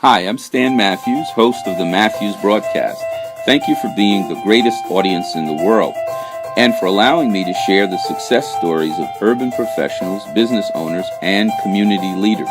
Hi, I'm Stan Matthews, host of the Matthews Broadcast. Thank you for being the greatest audience in the world and for allowing me to share the success stories of urban professionals, business owners, and community leaders.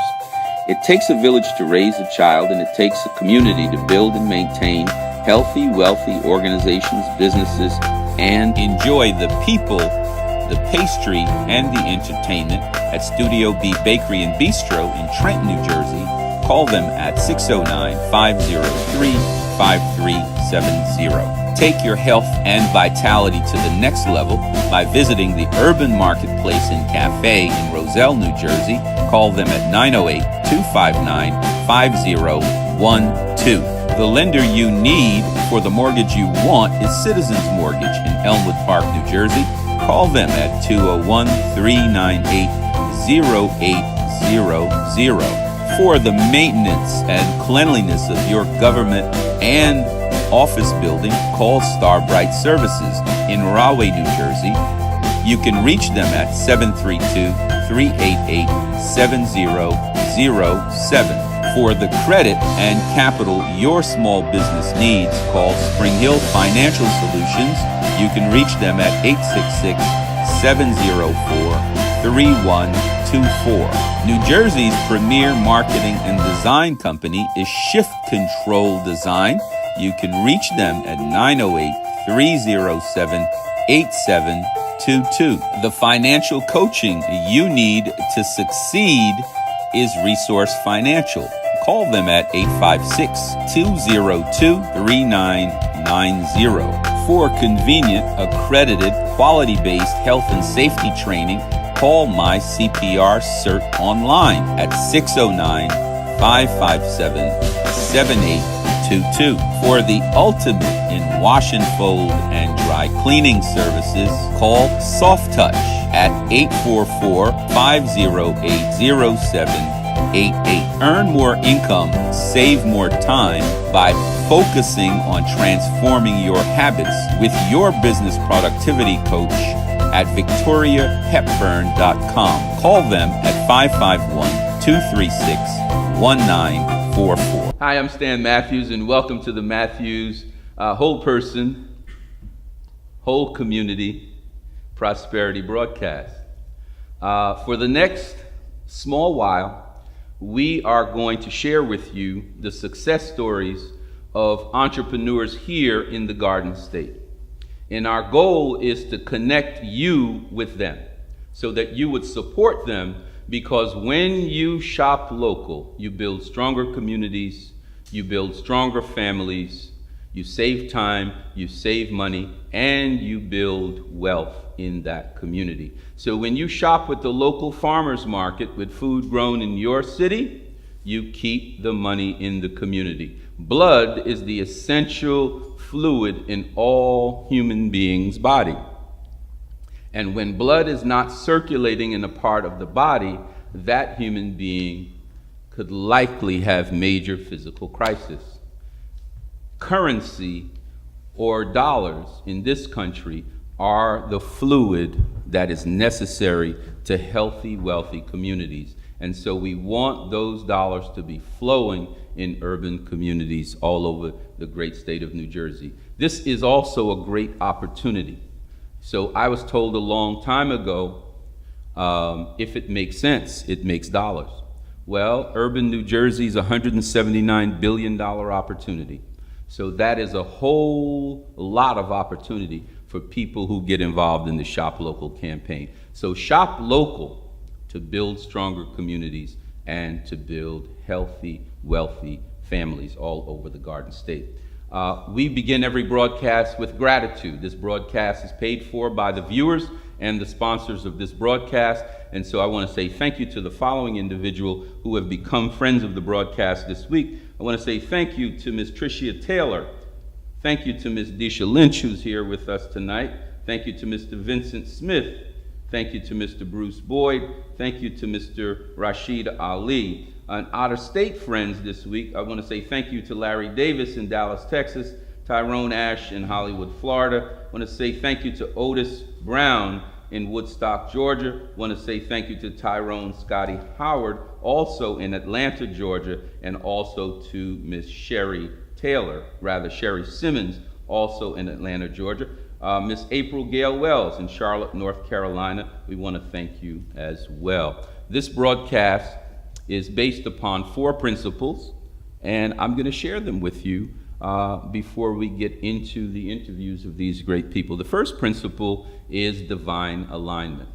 It takes a village to raise a child, and it takes a community to build and maintain healthy, wealthy organizations, businesses, and enjoy the people, the pastry, and the entertainment at Studio B Bakery and Bistro in Trenton, New Jersey. Call them at 609-503-5370. Take your health and vitality to the next level by visiting the Urban Marketplace and Cafe in Roselle, New Jersey. Call them at 908-259-5012. The lender you need for the mortgage you want is Citizens Mortgage in Elmwood Park, New Jersey. Call them at 201-398-0800. For the maintenance and cleanliness of your government and office building, call Starbright Services in Rahway, New Jersey. You can reach them at 732-388-7007. For the credit and capital your small business needs, call Spring Hill Financial Solutions. You can reach them at 866-704-3124. New Jersey's premier marketing and design company is Shift Control Design. You can reach them at 908-307-8722. The financial coaching you need to succeed is Resource Financial. Call them at 856-202-3990. For convenient, accredited, quality-based health and safety training, call My CPR Cert online at 609-557-7822. For the ultimate in wash and fold and dry cleaning services, call Soft Touch at 844-508-0788. Earn more income, save more time by focusing on transforming your habits with your business productivity coach at victoriahepburn.com. Call them at 551-236-1944. Hi, I'm Stan Matthews, and welcome to the Matthews Whole Person, Whole Community Prosperity Broadcast. For the next small while, we are going to share with you the success stories of entrepreneurs here in the Garden State. And our goal is to connect you with them so that you would support them, because when you shop local, you build stronger communities, you build stronger families, you save time, you save money, and you build wealth in that community. So when you shop with the local farmers market with food grown in your city, you keep the money in the community. Blood is the essential fluid in all human beings' body. And when blood is not circulating in a part of the body, that human being could likely have major physical crisis. Currency or dollars in this country are the fluid that is necessary to healthy, wealthy communities. And so we want those dollars to be flowing in urban communities all over the great state of New Jersey. This is also a great opportunity. So I was told a long time ago, if it makes sense, it makes dollars. Well, urban New Jersey is a $179 billion opportunity. So that is a whole lot of opportunity for people who get involved in the Shop Local campaign. So shop local to build stronger communities and to build healthy, wealthy families all over the Garden State. We begin every broadcast with gratitude. This broadcast is paid for by the viewers and the sponsors of this broadcast. And so I want to say thank you to the following individual who have become friends of the broadcast this week. I want to say thank you to Ms. Tricia Taylor. Thank you to Ms. Disha Lynch, who's here with us tonight. Thank you to Mr. Vincent Smith. Thank you to Mr. Bruce Boyd. Thank you to Mr. Rashid Ali. And out-of-state friends this week, I want to say thank you to Larry Davis in Dallas, Texas, Tyrone Ash in Hollywood, Florida. I want to say thank you to Otis Brown in Woodstock, Georgia. Want to say thank you to Tyrone Scotty Howard, also in Atlanta, Georgia, and also to Miss Sherry Simmons, also in Atlanta, Georgia. Miss April Gail Wells in Charlotte, North Carolina, we want to thank you as well. This broadcast is based upon 4 principles, and I'm going to share them with you before we get into the interviews of these great people. The first principle is divine alignment.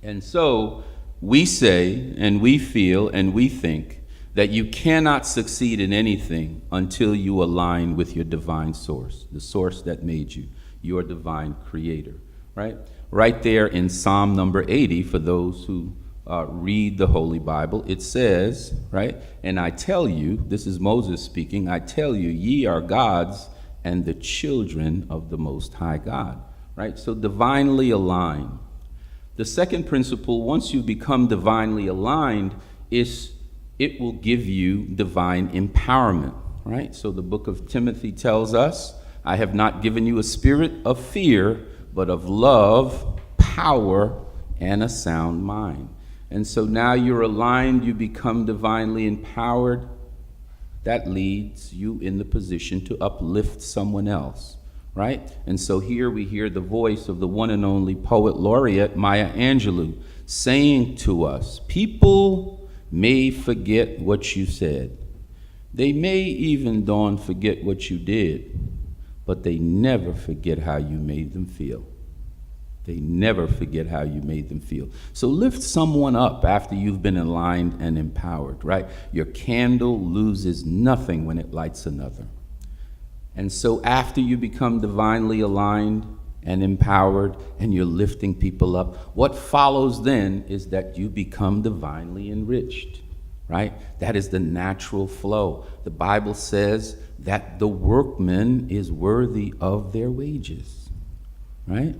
And so we say, and we feel, and we think that you cannot succeed in anything until you align with your divine source, the source that made you, your divine creator, right? Right there in Psalm number 80, for those who read the Holy Bible, it says, right, and I tell you, this is Moses speaking, I tell you, ye are gods and the children of the Most High God, right? So divinely aligned. The second principle, once you become divinely aligned, is it will give you divine empowerment, right? So the book of Timothy tells us, I have not given you a spirit of fear, but of love, power, and a sound mind. And so now you're aligned, you become divinely empowered. That leads you in the position to uplift someone else, right? And so here we hear the voice of the one and only poet laureate, Maya Angelou, saying to us, people may forget what you said. They may even forget what you did, but they never forget how you made them feel. They never forget how you made them feel. So lift someone up after you've been aligned and empowered, right? Your candle loses nothing when it lights another. And so after you become divinely aligned and empowered and you're lifting people up, what follows then is that you become divinely enriched, right? That is the natural flow. The Bible says that the workman is worthy of their wages, right?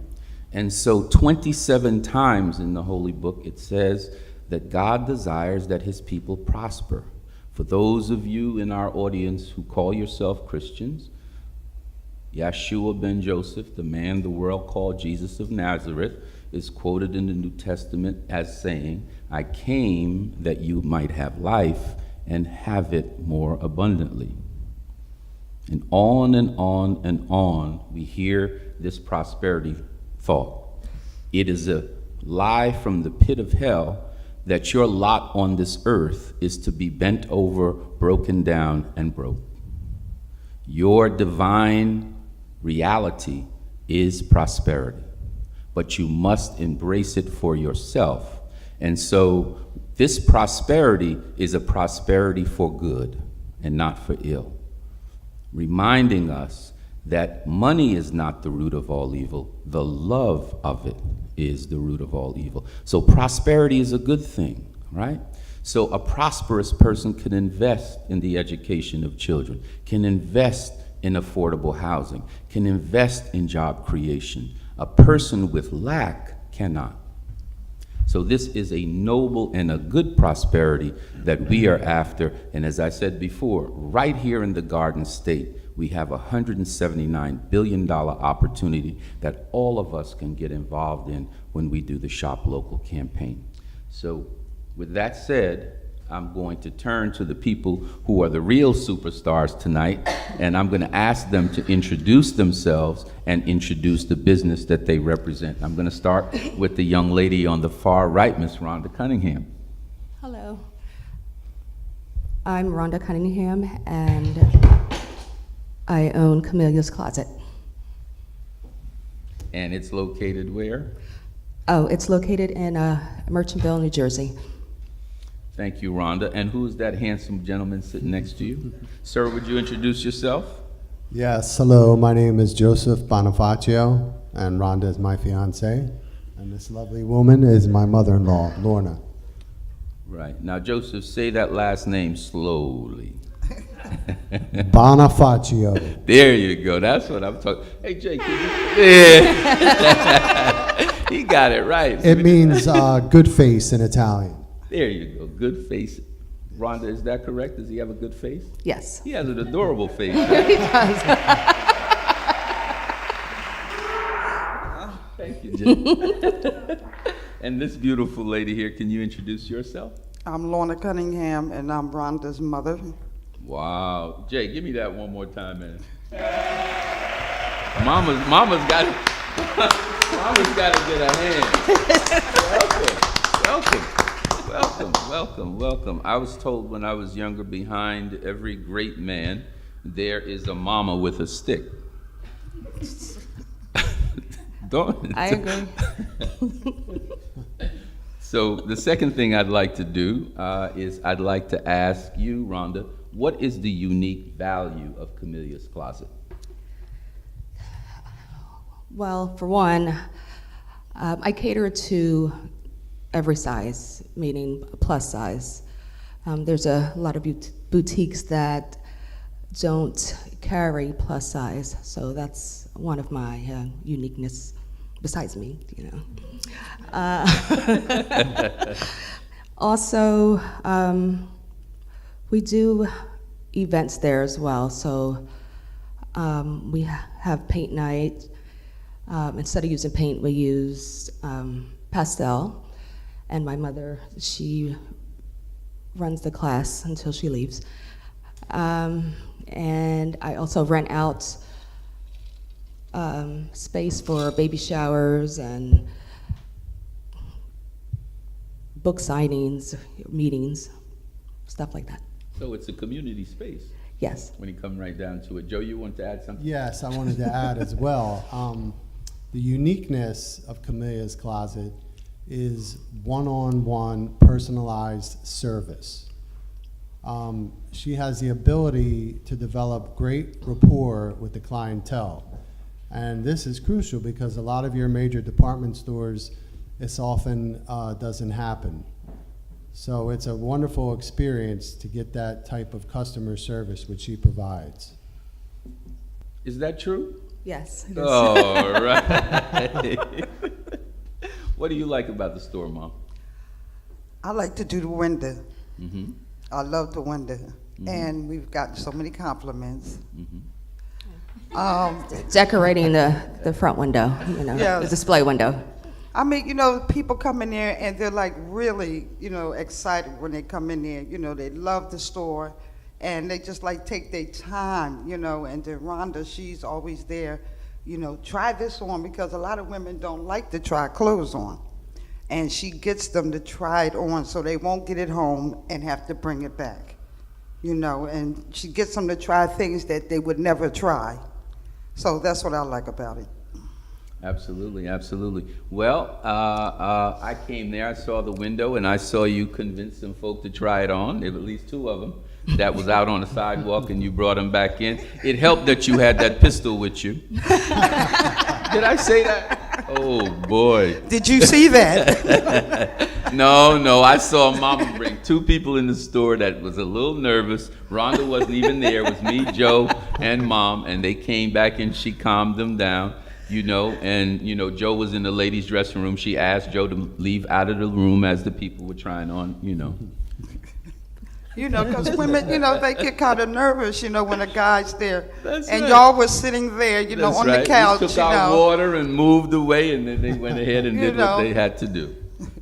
And so 27 times in the Holy Book, it says that God desires that his people prosper. For those of you in our audience who call yourself Christians, Yeshua ben Joseph, the man the world called Jesus of Nazareth, is quoted in the New Testament as saying, I came that you might have life and have it more abundantly. And on and on and on, we hear this prosperity thought. It is a lie from the pit of hell that your lot on this earth is to be bent over, broken down, and broke. Your divine reality is prosperity, but you must embrace it for yourself. And so this prosperity is a prosperity for good and not for ill, reminding us that money is not the root of all evil. The love of it is the root of all evil. So prosperity is a good thing, right? So a prosperous person can invest in the education of children, can invest in affordable housing, can invest in job creation. A person with lack cannot. So this is a noble and a good prosperity that we are after. And as I said before, right here in the Garden State, we have a $179 billion opportunity that all of us can get involved in when we do the Shop Local campaign. So with that said, I'm going to turn to the people who are the real superstars tonight, and I'm going to ask them to introduce themselves and introduce the business that they represent. I'm going to start with the young lady on the far right, Miss Rhonda Cunningham. Hello. I'm Rhonda Cunningham, and I own Camellia's Closet. And it's located where? Oh, it's located in Merchantville, New Jersey. Thank you, Rhonda. And who's that handsome gentleman sitting next to you? Sir, would you introduce yourself? Yes, hello, my name is Joseph Bonifacio, and Rhonda is my fiance, and this lovely woman is my mother-in-law, Lorna. Right. Now, Joseph, say that last name slowly. Bonifacio. There you go. That's what I'm talking. Hey, Jake. Yeah. He got it right. It means good face in Italian. There you go. Good face. Rhonda, is that correct? Does he have a good face? Yes. He has an adorable face. He does. Thank you. And this beautiful lady here, can you introduce yourself? I'm Lorna Cunningham, and I'm Rhonda's mother. Wow. Jay, give me that one more time, man. Mama's got it. Mama's got to get a hand. Welcome. I was told when I was younger, behind every great man, there is a mama with a stick. Don't. I agree. So the second thing I'd like to do is I'd like to ask you, Rhonda, what is the unique value of Camellia's Closet? Well, for one, I cater to every size, meaning plus size. There's a lot of boutiques that don't carry plus size, so that's one of my uniqueness, besides me, you know. Also, we do events there as well, so we have paint night. Instead of using paint, we use pastel, and my mother, she runs the class until she leaves. And I also rent out space for baby showers and book signings, meetings, stuff like that. So it's a community space Yes. when you come right down to it. Joe, you want to add something? Yes, I wanted to add as well. The uniqueness of Camellia's Closet is one-on-one personalized service. She has the ability to develop great rapport with the clientele. And this is crucial because a lot of your major department stores, this often doesn't happen. So it's a wonderful experience to get that type of customer service which she provides. Is that true? Yes. It is. All right. What do you like about the store, Mom? I like to do the window. Mm-hmm. I love the window. And we've gotten so many compliments. Decorating the front window, you know, Yeah. the display window. I mean, you know, people come in there and they're like really, you know, excited when they come in there. You know, they love the store and they just like take their time, you know. And then Rhonda, she's always there, you know, try this on, because a lot of women don't like to try clothes on. And she gets them to try it on so they won't get it home and have to bring it back, you know. And she gets them to try things that they would never try. So that's what I like about it. Absolutely. Well, I came there, I saw the window, and I saw you convince some folk to try it on. There were at least two of them that was out on the sidewalk, and you brought them back in. It helped that you had that pistol with you. Did I say that? Oh, boy. Did you see that? No, I saw Mama bring two people in the store that was a little nervous. Rhonda wasn't even there. It was me, Joe, and Mom, and they came back and she calmed them down, you know, and, you know, Joe was in the ladies' dressing room. She asked Joe to leave out of the room as the people were trying on, you know. You know, because women, you know, they get kind of nervous, you know, when a guy's there. That's and right. y'all was sitting there, you know, That's on right. the couch, We took you our know. water and moved away, and then they went ahead and You did what know. they had to do.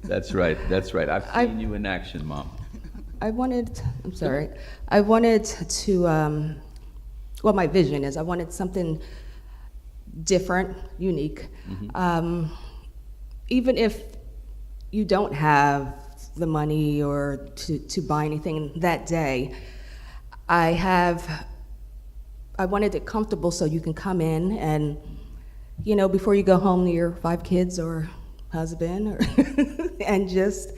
That's right. I've seen you in action, Mom. I wanted to, well, my vision is I wanted something different, unique. Even if you don't have the money or to buy anything that day, I wanted it comfortable so you can come in and, you know, before you go home to your 5 kids or husband or and just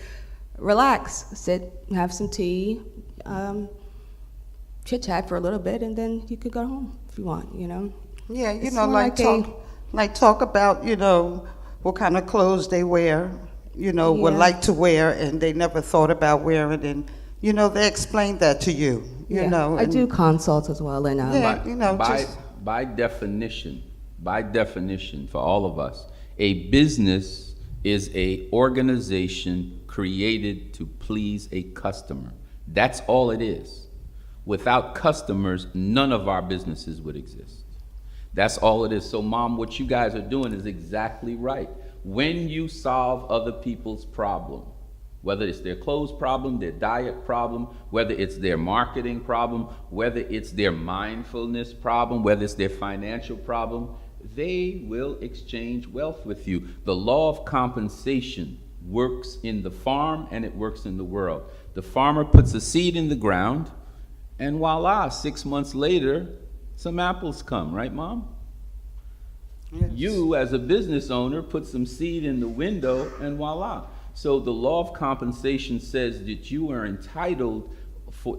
relax, sit, have some tea, chit chat for a little bit, and then you could go home if you want, you know. Yeah, you It's know, more talk about, you know, what kind of clothes they wear, you know, would Yeah. like to wear, and they never thought about wearing, and, you know, they explain that to you, you Yeah, know. I and- do consults as well, and Yeah. you know, just- by definition, for all of us, a business is a organization created to please a customer. That's all it is. Without customers, none of our businesses would exist. That's all it is. So, Mom, what you guys are doing is exactly right. When you solve other people's problem, whether it's their clothes problem, their diet problem, whether it's their marketing problem, whether it's their mindfulness problem, whether it's their financial problem, they will exchange wealth with you. The law of compensation works in the farm and it works in the world. The farmer puts a seed in the ground, and voila, 6 months later, some apples come, right, Mom? Yes. You, as a business owner, put some seed in the window, and voila. So the law of compensation says that you are entitled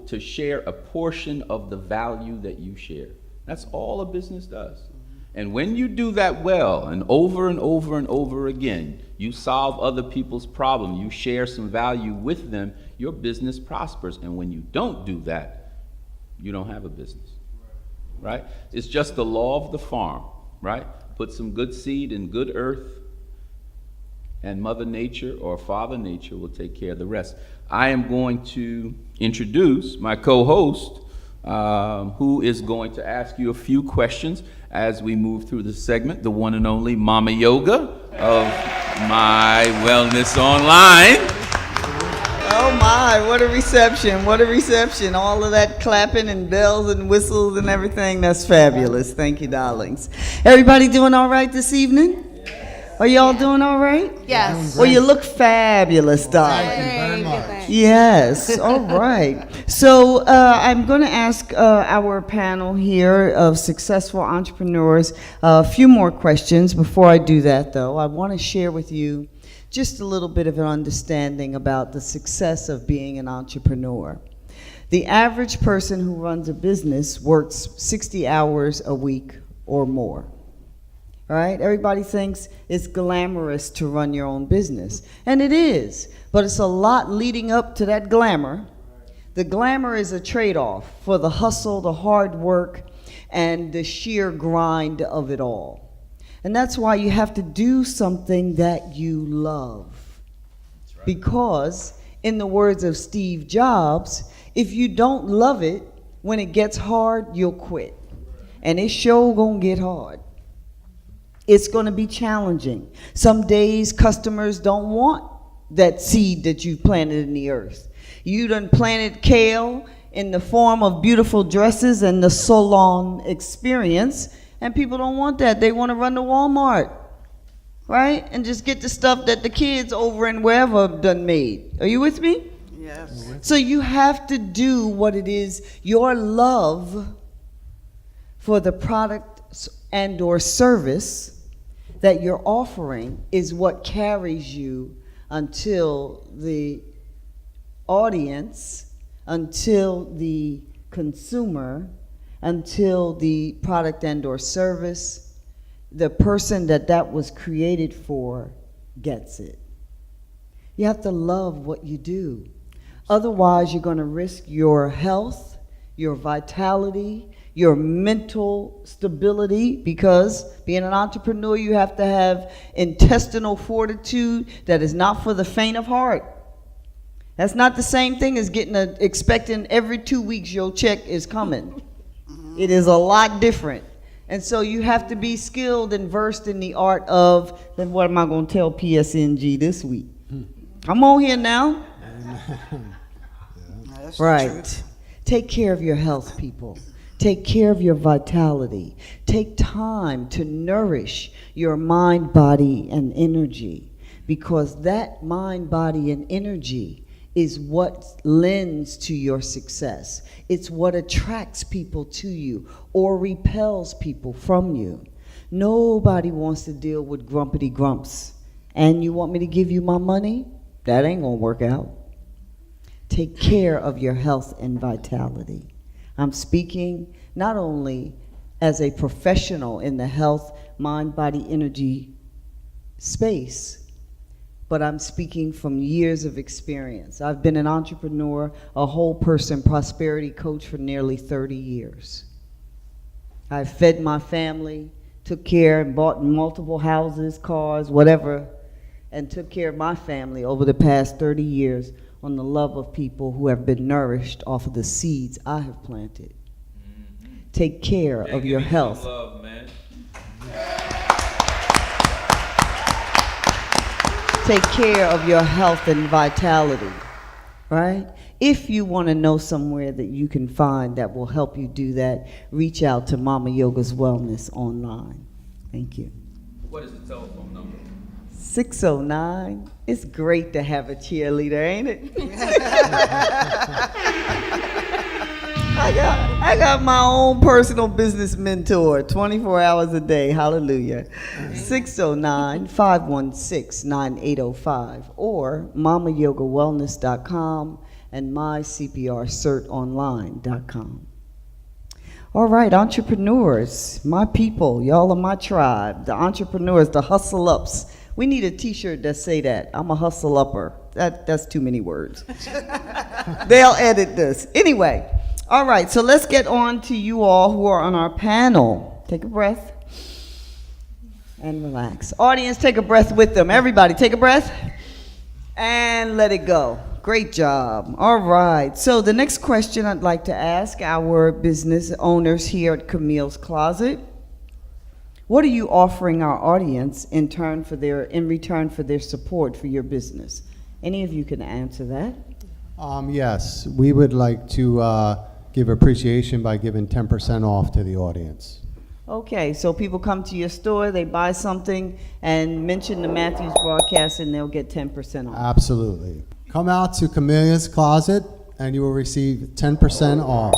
to share a portion of the value that you share. That's all a business does. And when you do that well, and over and over and over again, you solve other people's problem, you share some value with them, your business prospers. And when you don't do that, you don't have a business, right? It's just the law of the farm, right? Put some good seed in good earth, and Mother Nature or Father Nature will take care of the rest. I am going to introduce my co-host, who is going to ask you a few questions as we move through the segment, the one and only Mama Yoga of My Wellness Online. Oh my, what a reception, what a reception. All of that clapping and bells and whistles and everything, that's fabulous. Thank you, darlings. Everybody doing all right this evening? Are y'all doing all right? Yes. Well, you look fabulous, darling. very much. Yes, all right. So I'm going to ask our panel here of successful entrepreneurs a few more questions. Before I do that, though, I want to share with you just a little bit of an understanding about the success of being an entrepreneur. The average person who runs a business works 60 hours a week or more. All right, everybody thinks it's glamorous to run your own business, and it is, but it's a lot leading up to that glamour. The glamour is a trade-off for the hustle, the hard work, and the sheer grind of it all. And that's why you have to do something that you love. Because, in the words of Steve Jobs, if you don't love it, when it gets hard, you'll quit. And it's sure gonna get hard. It's going to be challenging. Some days customers don't want that seed that you planted in the earth. You done planted kale in the form of beautiful dresses and the salon experience, and people don't want that. They want to run to Walmart, right? And just get the stuff that the kids over and wherever done made. Are you with me? Yes. So you have to do what it is, your love for the product and or service that you're offering is what carries you until the audience, until the consumer, until the product and or service, the person that was created for gets it. You have to love what you do. Otherwise, you're going to risk your health, your vitality, your mental stability, because being an entrepreneur, you have to have intestinal fortitude that is not for the faint of heart. That's not the same thing as expecting every 2 weeks your check is coming. It is a lot different. And so you have to be skilled and versed in the art of, then what am I going to tell PSNG this week? Come on here now. That's the Right. truth. Take care of your health, people. Take care of your vitality. Take time to nourish your mind, body, and energy, because that mind, body, and energy is what lends to your success. It's what attracts people to you or repels people from you. Nobody wants to deal with grumpity grumps. And you want me to give you my money? That ain't gonna work out. Take care of your health and vitality. I'm speaking not only as a professional in the health, mind, body, energy space, but I'm speaking from years of experience. I've been an entrepreneur, a whole person prosperity coach for nearly 30 years. I've fed my family, took care and bought multiple houses, cars, whatever, and took care of my family over the past 30 years on the love of people who have been nourished off of the seeds I have planted. Take care of your give me some health. love, man. take care of your health and vitality, right? If you want to know somewhere that you can find that will help you do that, reach out to Mama Yoga's Wellness online. Thank you. What is the telephone number? 609. It's great to have a cheerleader, ain't it? I got my own personal business mentor, 24 hours a day. Hallelujah. 609-516-9805 or mamayogawellness.com and mycprcertonline.com. All right, entrepreneurs, my people, y'all are my tribe, the entrepreneurs, the hustle ups. We need a t-shirt that say that. I'm a hustle upper. That's too many words. They'll edit this. Anyway, all right, so let's get on to you all who are on our panel. Take a breath and relax. Audience, take a breath with them. Everybody, take a breath and let it go. Great job. All right, so the next question I'd like to ask our business owners here at Camille's Closet. What are you offering our audience in return for their support for your business? Any of you can answer that. Yes, we would like to give appreciation by giving 10% off to the audience. Okay, so people come to your store, they buy something, and mention the Matthews broadcast, and they'll get 10% off. Absolutely. Come out to Camille's Closet, and you will receive 10% off.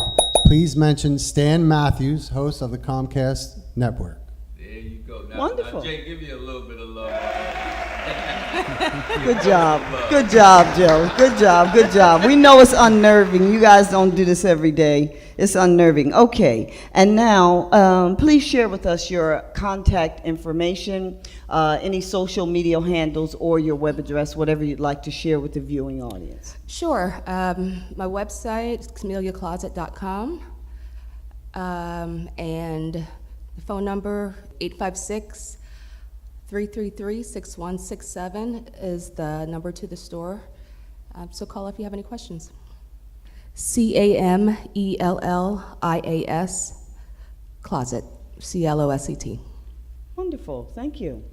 Please mention Stan Matthews, host of the Comcast Network. There you go. Now, Wonderful. Now, Jay, give me a little bit of love. Good job. Good job, Joe. Good job. Good job. We know it's unnerving. You guys don't do this every day. It's unnerving. Okay. And now, please share with us your contact information, any social media handles, or your web address, whatever you'd like to share with the viewing audience. Sure. My website is cameliacloset.com. And the phone number, 856-333-6167 is the number to the store. So call if you have any questions. CAMELLIAS Closet, CLOSET. Wonderful. Thank you.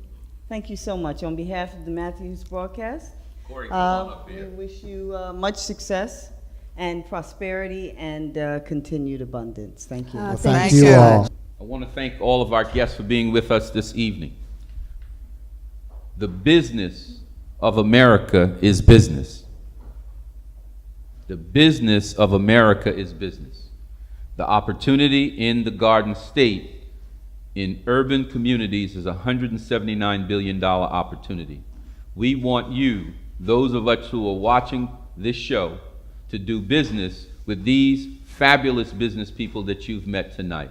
Thank you so much. On behalf of the Matthews broadcast, Corey, come on up we here. wish you much success and prosperity and continued abundance. Thank you. Well, Thank thank you all. I want to thank all of our guests for being with us this evening. The business of America is business. The business of America is business. The opportunity in the Garden State in urban communities is a $179 billion opportunity. We want you, those of us who are watching this show, to do business with these fabulous business people that you've met tonight.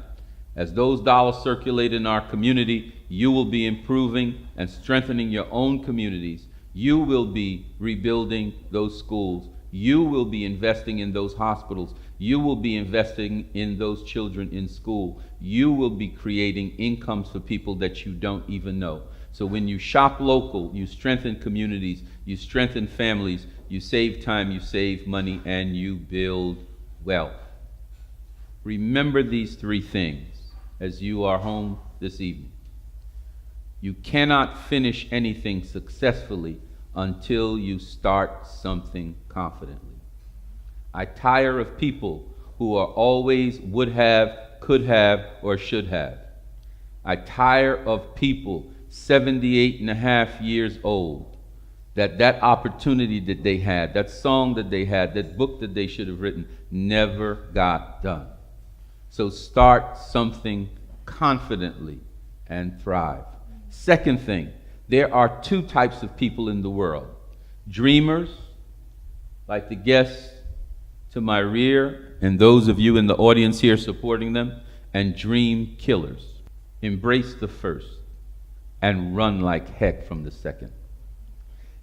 As those dollars circulate in our community, you will be improving and strengthening your own communities. You will be rebuilding those schools. You will be investing in those hospitals. You will be investing in those children in school. You will be creating incomes for people that you don't even know. So when you shop local, you strengthen communities, you strengthen families, you save time, you save money, and you build wealth. Remember these three things as you are home this evening. You cannot finish anything successfully until you start something confidently. I tire of people who are always would have, could have, or should have. I tire of people 78 and a half years old, that opportunity that they had, that song that they had, that book that they should have written, never got done. So start something confidently and thrive. Second thing, there are two types of people in the world. Dreamers, like the guests to my rear and those of you in the audience here supporting them, and dream killers. Embrace the first and run like heck from the second.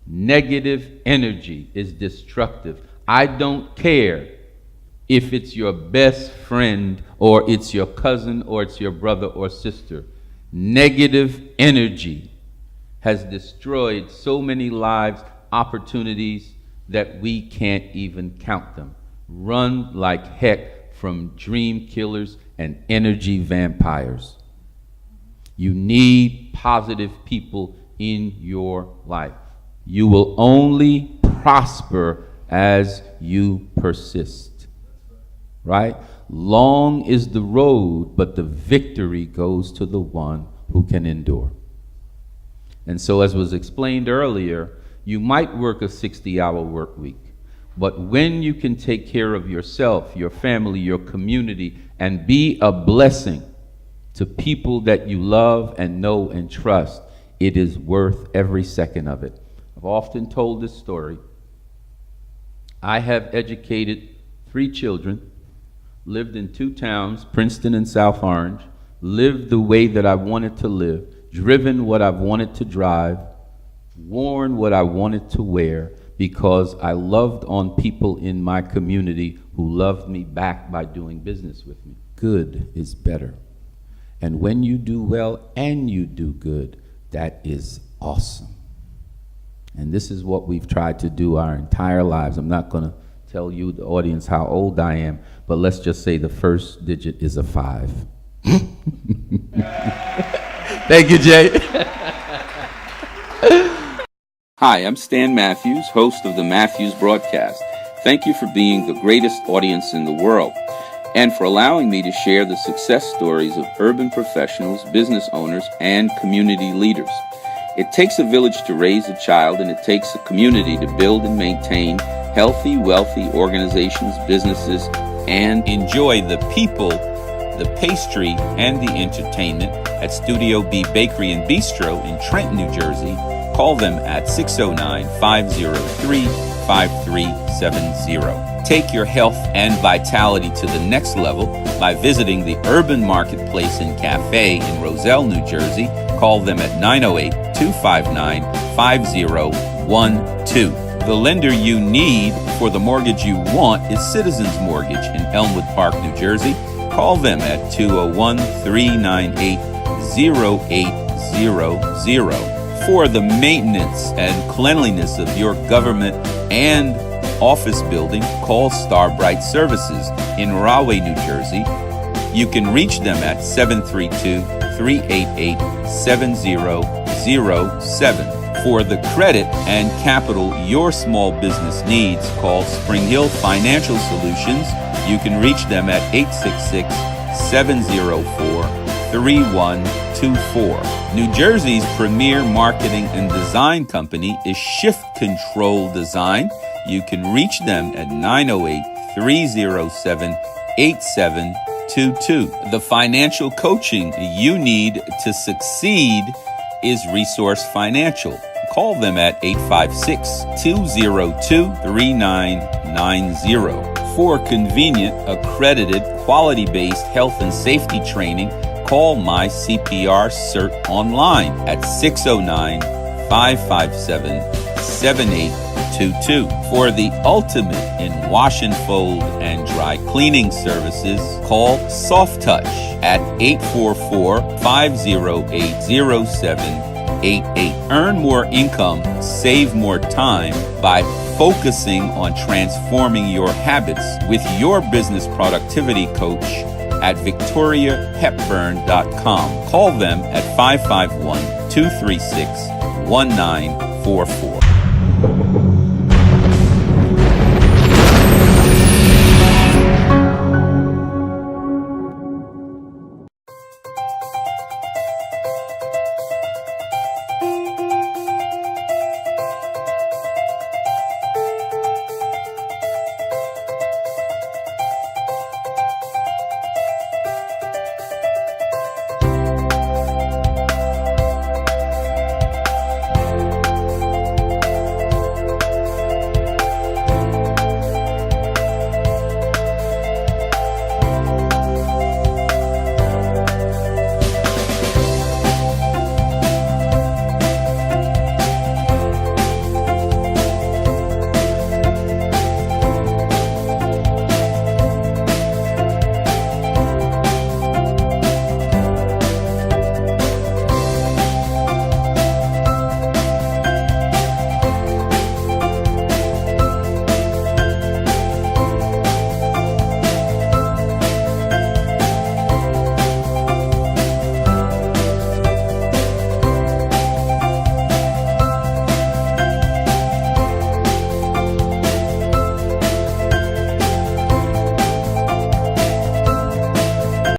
Negative energy is destructive. I don't care if it's your best friend or it's your cousin or it's your brother or sister. Negative energy has destroyed so many lives, opportunities, that we can't even count them. Run like heck from dream killers and energy vampires. You need positive people in your life. You will only prosper as you persist. Right? Long is the road, but the victory goes to the one who can endure. And so, as was explained earlier, you might work a 60-hour work week, but when you can take care of yourself, your family, your community, and be a blessing to people that you love and know and trust, it is worth every second of it. I've often told this story. I have educated 3 children, lived in 2 towns, Princeton and South Orange, lived the way that I wanted to live, driven what I wanted to drive, worn what I wanted to wear, because I loved on people in my community who loved me back by doing business with me. Good is better. And when you do well and you do good, that is awesome. And this is what we've tried to do our entire lives. I'm not going to tell you, the audience, how old I am, but let's just say the first digit is a 5. Thank you, Jay. Hi, I'm Stan Matthews, host of the Matthews Broadcast. Thank you for being the greatest audience in the world, and for allowing me to share the success stories of urban professionals, business owners, and community leaders. It takes a village to raise a child, and it takes a community to build and maintain healthy, wealthy organizations, businesses, and enjoy the people, the pastry, and the entertainment at Studio B Bakery and Bistro in Trenton, New Jersey. Call them at 609-503-5370. Take your health and vitality to the next level by visiting the Urban Marketplace and Cafe in Roselle, New Jersey. Call them at 908-259-5012. The lender you need for the mortgage you want is Citizens Mortgage in Elmwood Park, New Jersey. Call them at 201-398-0800. For the maintenance and cleanliness of your government and office building, call Starbright Services in Rahway, New Jersey. You can reach them at 732-388-7007. For the credit and capital your small business needs, call Spring Hill Financial Solutions. You can reach them at 866-704-3124. New Jersey's premier marketing and design company is Shift Control Design. You can reach them at 908-307-8722. The financial coaching you need to succeed is Resource Financial. Call them at 856-202-3990. For convenient, accredited, quality-based health and safety training, call My CPR Cert online at 609-557-7822. For the ultimate in wash and fold and dry cleaning services, call Soft Touch at 844-508-0788. Earn more income, save more time by focusing on transforming your habits with your business productivity coach at victoriahepburn.com. Call them at 551-236-1944.